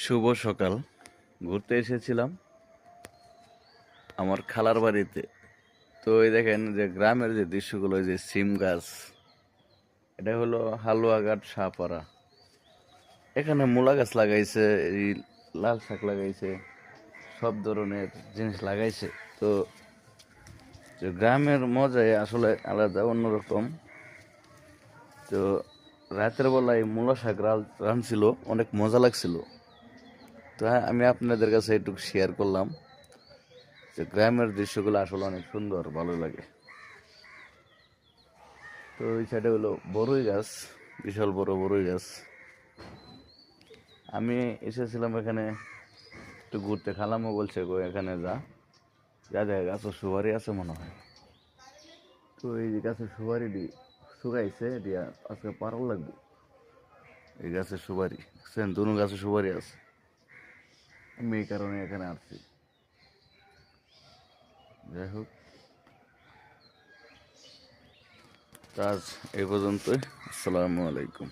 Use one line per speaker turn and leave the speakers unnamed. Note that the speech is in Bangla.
শুভ সকাল। ঘুরতে এসেছিলাম আমার খালার বাড়িতে। তো এই দেখেন যে গ্রামের যে দৃশ্যগুলো, যে সিম গাছ, এটা হলো হালুয়াঘাট শাহপাড়া। এখানে মূলা গাছ লাগাইছে, এই লাল শাক লাগাইছে, সব ধরনের জিনিস লাগাইছে। তো যে গ্রামের মজাই আসলে আলাদা, অন্যরকম। তো রাতের বেলায় মূলা শাক রাঁধছিল, অনেক মজা লাগছিল। তো আমি আপনাদের কাছে একটু শেয়ার করলাম যে গ্রামের দৃশ্যগুলো আসলে অনেক সুন্দর, ভালো লাগে। তো ওই সাইডে হলো বড়ই গাছ, বিশাল বড় বড়ই গাছ। আমি এসেছিলাম এখানে একটু ঘুরতে, খালামও বলছে গো এখানে যা যা দেখা গাছ সুপারি আছে মনে হয়। তো এই গাছের সুপারি শুকাইছে দিয়া আজকে পারও লাগবে। এই গাছের সুপারি দেখছেন, দুনো গাছের সুপারি আছে। আমি এই কারণে এখানে আসছি। যাই হোক, আজ এই পর্যন্তই। আসসালামু আলাইকুম।